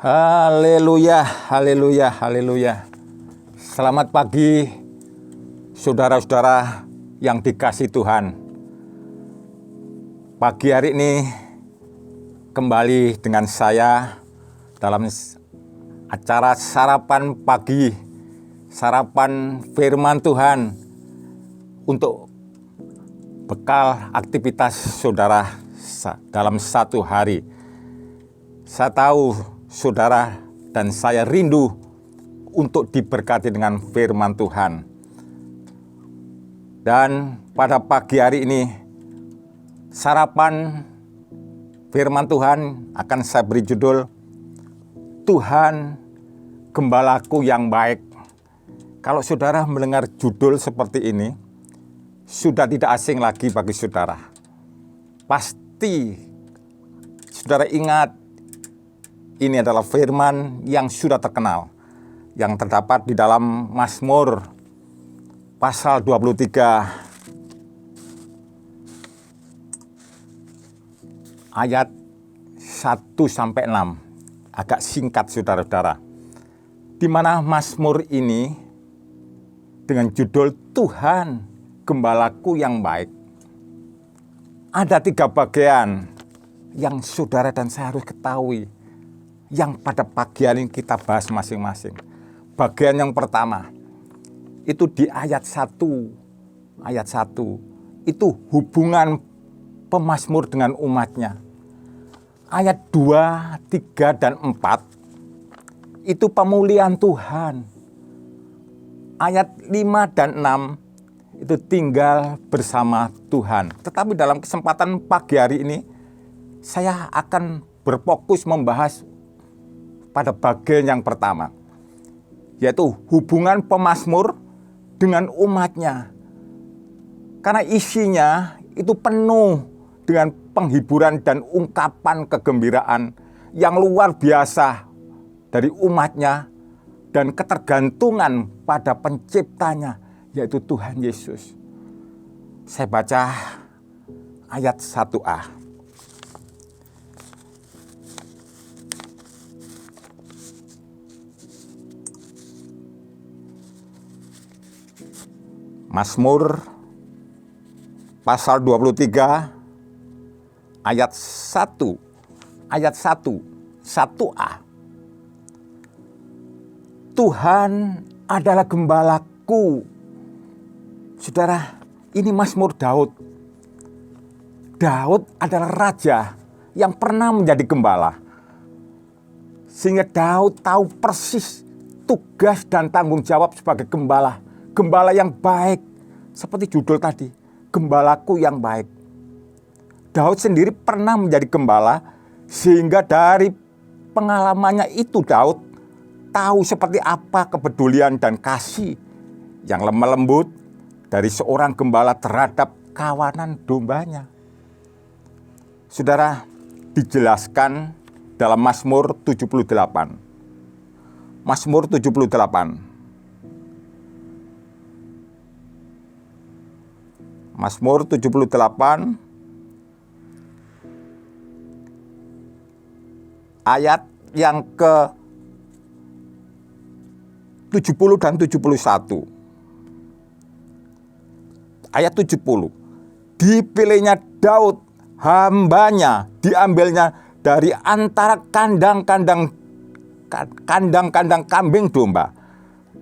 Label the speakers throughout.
Speaker 1: Haleluya, haleluya, haleluya. Selamat pagi, saudara-saudara yang dikasihi Tuhan. Pagi hari ini kembali dengan saya dalam acara sarapan pagi, sarapan firman Tuhan untuk bekal aktivitas saudara dalam satu hari. Saya tahu saudara dan saya rindu untuk diberkati dengan firman Tuhan. Dan pada pagi hari ini, sarapan firman Tuhan akan saya beri judul, Tuhan Gembalaku yang baik. Kalau saudara mendengar judul seperti ini, sudah tidak asing lagi bagi saudara. Pasti saudara ingat, ini adalah firman yang sudah terkenal, yang terdapat di dalam Mazmur pasal 23 ayat 1-6. Agak singkat saudara-saudara. Di mana Mazmur ini dengan judul Tuhan Gembalaku yang baik. Ada 3 bagian yang saudara dan saya harus ketahui, yang pada pagi hari ini kita bahas masing-masing. Bagian yang pertama, itu di ayat 1. Ayat 1, itu hubungan pemazmur dengan umatnya. Ayat 2, 3, dan 4, itu pemulihan Tuhan. Ayat 5 dan 6, itu tinggal bersama Tuhan. Tetapi dalam kesempatan pagi hari ini, saya akan berfokus membahas pada bagian yang pertama, yaitu hubungan pemazmur dengan umatnya. Karena isinya itu penuh dengan penghiburan dan ungkapan kegembiraan yang luar biasa dari umatnya dan ketergantungan pada penciptanya, yaitu Tuhan Yesus. Saya baca ayat 1a. Mazmur pasal 23 ayat 1. Ayat 1a. Tuhan adalah gembalaku. Saudara, ini Mazmur Daud. Daud adalah raja yang pernah menjadi gembala. Sehingga Daud tahu persis tugas dan tanggung jawab sebagai gembala. Gembala yang baik, seperti judul tadi, Gembalaku yang baik. Daud sendiri pernah menjadi gembala, sehingga dari pengalamannya itu Daud tahu seperti apa kepedulian dan kasih yang lemah lembut dari seorang gembala terhadap kawanan dombanya. Saudara, dijelaskan dalam Mazmur 78. Mazmur 78. Mazmur 78 ayat yang ke 70 dan 71. Ayat 70. Dipilihnya Daud, hambanya, diambilnya dari antara kandang-kandang kambing domba.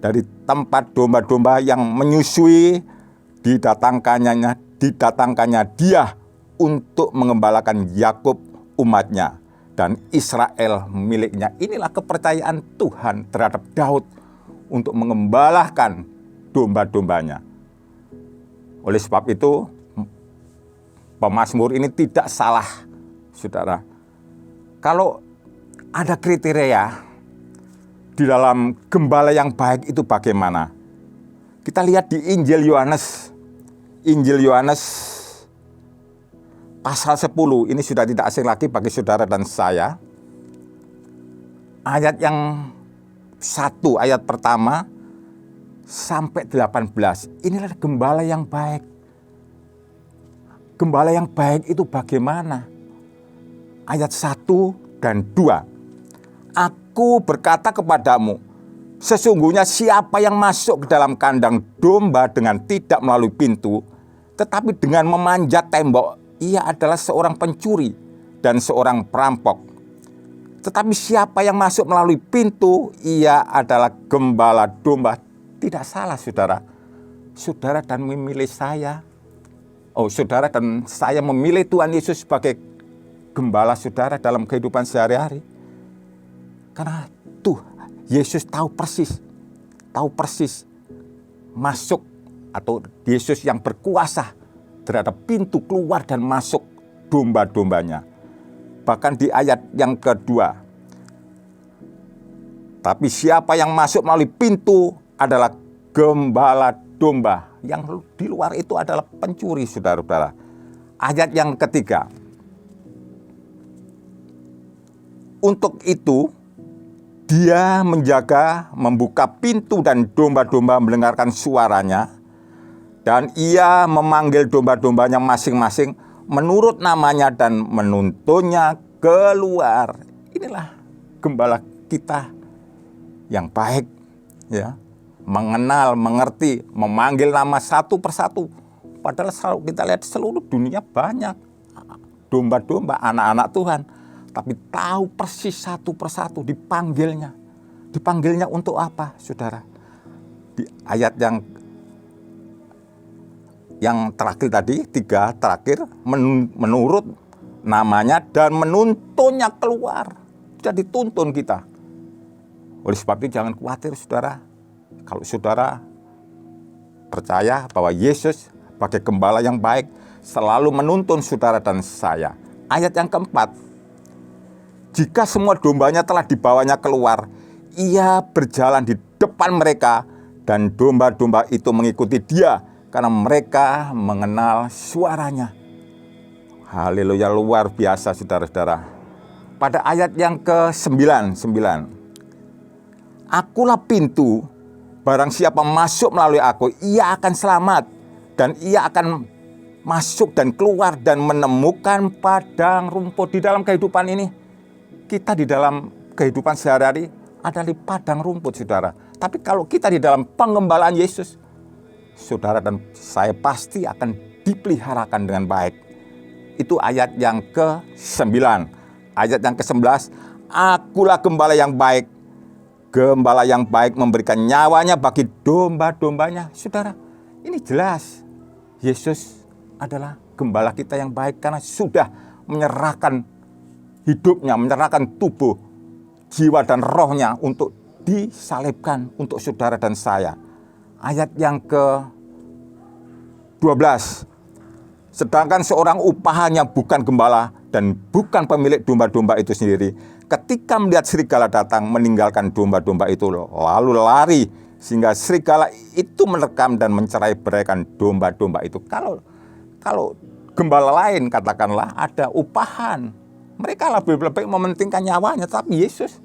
Speaker 1: Dari tempat domba-domba yang menyusui, didatangkannya dia untuk mengembalakan Yakub umatnya dan Israel miliknya. Inilah kepercayaan Tuhan terhadap Daud untuk mengembalakan domba-dombanya. Oleh sebab itu, pemazmur ini tidak salah, saudara. Kalau ada kriteria di dalam gembala yang baik itu bagaimana? Kita lihat di Injil Yohanes pasal 10, ini sudah tidak asing lagi bagi saudara dan saya. Ayat yang 1, ayat pertama sampai 18. Inilah gembala yang baik. Gembala yang baik itu bagaimana? Ayat 1 dan 2. Aku Aku berkata kepadamu, sesungguhnya siapa yang masuk ke dalam kandang domba dengan tidak melalui pintu, tetapi dengan memanjat tembok, ia adalah seorang pencuri dan seorang perampok. Tetapi siapa yang masuk melalui pintu, ia adalah gembala domba. Tidak salah, saudara. Saudara dan memilih saya. Saudara dan saya memilih Tuhan Yesus sebagai gembala saudara dalam kehidupan sehari-hari. Karena Yesus tahu persis masuk, atau Yesus yang berkuasa terhadap pintu keluar dan masuk domba-dombanya. Bahkan di ayat yang kedua, tapi siapa yang masuk melalui pintu adalah gembala domba. Yang di luar itu adalah pencuri, saudara-saudara. Ayat yang ketiga, untuk itu dia menjaga, membuka pintu dan domba-domba mendengarkan suaranya. Dan ia memanggil domba-dombanya masing-masing menurut namanya dan menuntunnya keluar. Inilah gembala kita yang baik, ya. Mengenal, mengerti, memanggil nama satu persatu. Padahal selalu kita lihat seluruh dunia banyak domba-domba, anak-anak Tuhan. Tapi tahu persis satu persatu dipanggilnya. Dipanggilnya untuk apa, saudara? Di ayat yang terakhir tadi, 3 terakhir, menurut namanya dan menuntunnya keluar. Sudah dituntun kita. Oleh sebab itu jangan khawatir, saudara. Kalau saudara percaya bahwa Yesus sebagai gembala yang baik selalu menuntun saudara dan saya. Ayat yang keempat, jika semua dombanya telah dibawanya keluar, ia berjalan di depan mereka dan domba-domba itu mengikuti dia karena mereka mengenal suaranya. Haleluya, luar biasa saudara-saudara. Pada ayat yang ke-9, akulah pintu, barang siapa masuk melalui aku, ia akan selamat dan ia akan masuk dan keluar dan menemukan padang rumput. Di dalam kehidupan ini, kita di dalam kehidupan sehari-hari ada di padang rumput, saudara. Tapi kalau kita di dalam pengembalaan Yesus, saudara dan saya pasti akan dipeliharakan dengan baik. Itu ayat yang ke-9. Ayat yang ke-11, akulah gembala yang baik. Gembala yang baik memberikan nyawanya bagi domba-dombanya. Saudara, ini jelas Yesus adalah gembala kita yang baik karena sudah menyerahkan hidupnya, menyerahkan tubuh, jiwa dan rohnya untuk disalibkan untuk saudara dan saya. Ayat yang ke-12. Sedangkan seorang upahannya bukan gembala dan bukan pemilik domba-domba itu sendiri, ketika melihat serigala datang meninggalkan domba-domba itu lalu lari, sehingga serigala itu menerkam dan mencerai-beraikan domba-domba itu. Kalau gembala lain katakanlah ada upahan, mereka lebih mementingkan nyawanya, tapi Yesus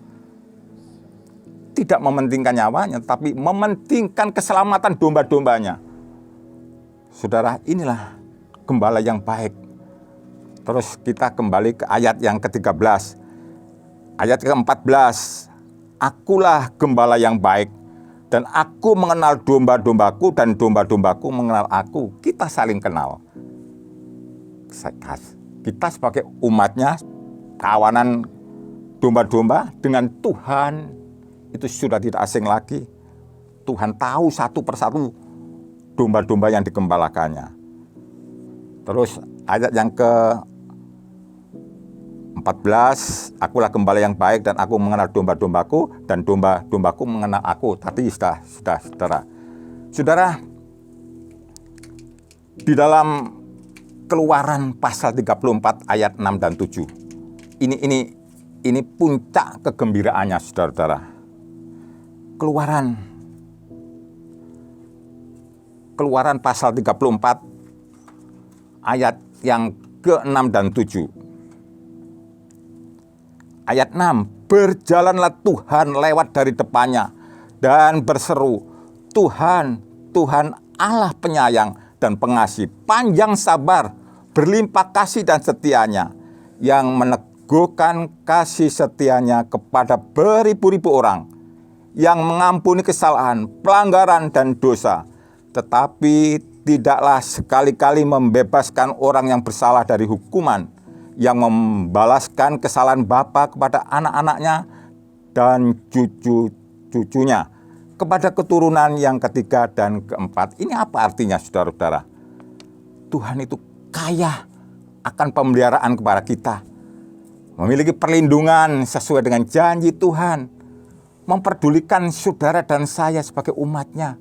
Speaker 1: tidak mementingkan nyawanya, tapi mementingkan keselamatan domba-dombanya. Saudara, inilah gembala yang baik. Terus kita kembali ke ayat yang ke-13. Ayat ke-14. Akulah gembala yang baik, dan aku mengenal domba-dombaku, dan domba-dombaku mengenal aku. Kita saling kenal. Kita sebagai umatnya, kawanan domba-domba dengan Tuhan, itu sudah tidak asing lagi. Tuhan tahu satu persatu domba-domba yang digembalakannya. Terus ayat yang ke-14, akulah gembala yang baik dan aku mengenal domba-dombaku dan domba-dombaku mengenal aku. Tadi sudah saudara. Saudara, di dalam Keluaran pasal 34 ayat 6 dan 7. Ini puncak kegembiraannya, saudara-saudara. Keluaran pasal 34 ayat yang ke-6 dan 7. Ayat 6, berjalanlah Tuhan lewat dari depannya dan berseru, Tuhan, Tuhan Allah penyayang dan pengasih, panjang sabar, berlimpah kasih dan setianya, yang meneguhkan kasih setianya kepada beribu-ribu orang yang mengampuni kesalahan, pelanggaran, dan dosa, tetapi tidaklah sekali-kali membebaskan orang yang bersalah dari hukuman, yang membalaskan kesalahan bapa kepada anak-anaknya dan cucu-cucunya, kepada keturunan yang ketiga dan keempat. Ini apa artinya, saudara-saudara? Tuhan itu kaya akan pemeliharaan kepada kita, memiliki perlindungan sesuai dengan janji Tuhan, memperdulikan saudara dan saya sebagai umatnya,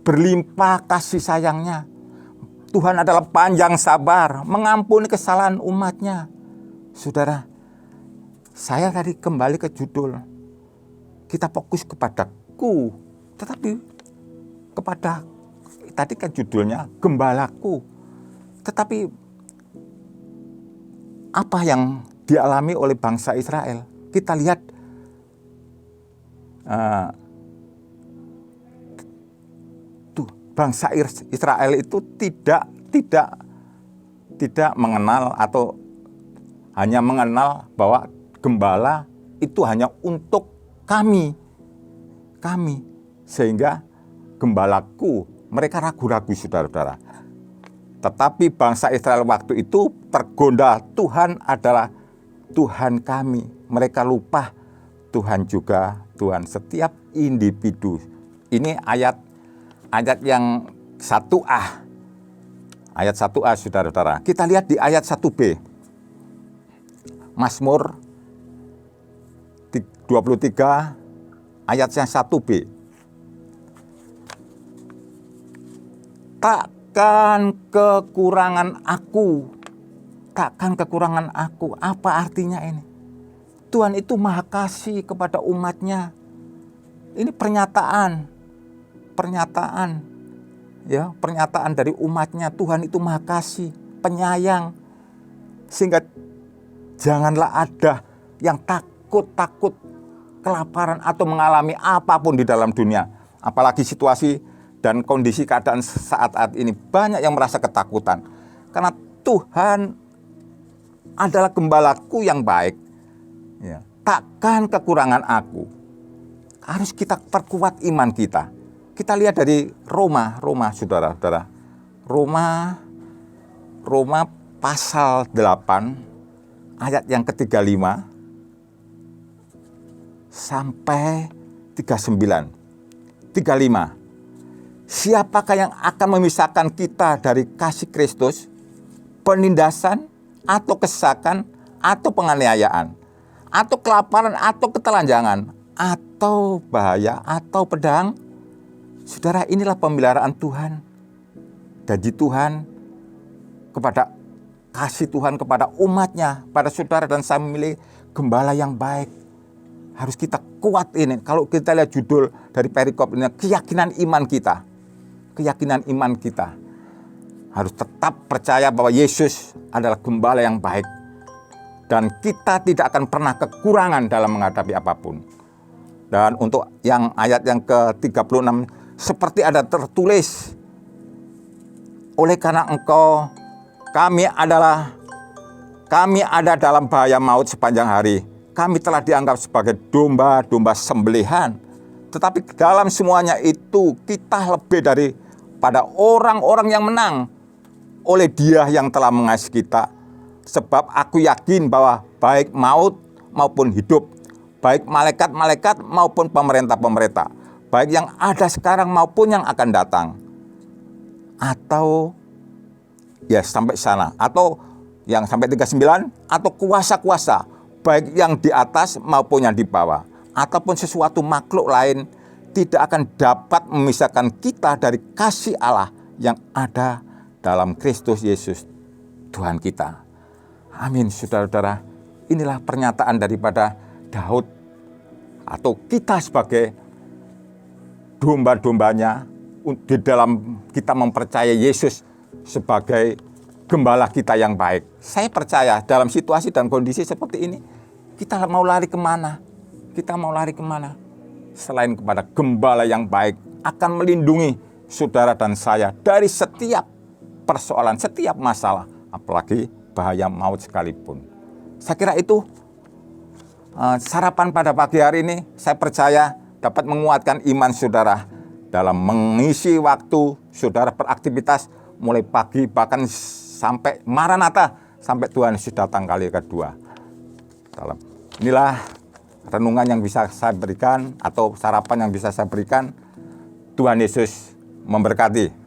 Speaker 1: berlimpah kasih sayangnya. Tuhan adalah panjang sabar, mengampuni kesalahan umatnya. Saudara, saya tadi kembali ke judul, kita fokus kepada ku, tetapi kepada, tadi kan judulnya gembalaku, tetapi apa yang dialami oleh bangsa Israel? Kita lihat bangsa Israel itu tidak mengenal, atau hanya mengenal bahwa gembala itu hanya untuk kami, sehingga gembalaku, mereka ragu-ragu, saudara-saudara. Tetapi bangsa Israel waktu itu tergoda, Tuhan adalah Tuhan kami. Mereka lupa Tuhan juga Tuhan setiap individu. Ini ayat yang 1a. Ayat 1a, saudara-saudara. Kita lihat di ayat 1b. Mazmur 23 ayatnya 1b. Takkan kekurangan aku. Apa artinya ini? Tuhan itu maha kasih kepada umatnya. Ini pernyataan dari umatnya. Tuhan itu maha kasih, penyayang, sehingga janganlah ada yang takut kelaparan atau mengalami apapun di dalam dunia. Apalagi situasi dan kondisi keadaan saat ini, banyak yang merasa ketakutan. Karena Tuhan adalah gembalaku yang baik. Ya, takkan kekurangan aku. Harus kita perkuat iman kita. Kita lihat dari Roma, saudara-saudara. Roma pasal 8 ayat yang ke-35 sampai 39. 35. Siapakah yang akan memisahkan kita dari kasih Kristus? Penindasan atau kesakan atau penganiayaan, atau kelaparan atau ketelanjangan, atau bahaya atau pedang? Saudara, inilah pemeliharaan Tuhan. Janji Tuhan kepada kasih Tuhan kepada umatnya, pada saudara dan saya, memilih gembala yang baik. Harus kita kuat ini. Kalau kita lihat judul dari perikop ini, keyakinan iman kita. Keyakinan iman kita. Harus tetap percaya bahwa Yesus adalah gembala yang baik. Dan kita tidak akan pernah kekurangan dalam menghadapi apapun. Dan untuk yang ayat yang ke-36, seperti ada tertulis, oleh karena engkau, kami ada dalam bahaya maut sepanjang hari. Kami telah dianggap sebagai domba-domba sembelihan. Tetapi dalam semuanya itu kita lebih daripada orang-orang yang menang oleh Dia yang telah mengasihi kita. Sebab aku yakin bahwa baik maut maupun hidup, baik malaikat-malaikat maupun pemerintah-pemerintah, baik yang ada sekarang maupun yang akan datang, atau ya sampai sana, atau yang sampai 39, atau kuasa-kuasa, baik yang di atas maupun yang di bawah, ataupun sesuatu makhluk lain, tidak akan dapat memisahkan kita dari kasih Allah yang ada dalam Kristus Yesus Tuhan kita. Amin, saudara-saudara. Inilah pernyataan daripada Daud, atau kita sebagai domba-dombanya, di dalam kita mempercayai Yesus sebagai gembala kita yang baik. Saya percaya dalam situasi dan kondisi seperti ini, kita mau lari kemana? Selain kepada gembala yang baik, akan melindungi saudara dan saya dari setiap persoalan, setiap masalah, apalagi bahaya maut sekalipun. Saya kira itu sarapan pada pagi hari ini, saya percaya dapat menguatkan iman saudara dalam mengisi waktu saudara beraktivitas mulai pagi bahkan sampai Maranatha, sampai Tuhan Yesus datang kali kedua. Inilah renungan yang bisa saya berikan atau sarapan yang bisa saya berikan. Tuhan Yesus memberkati.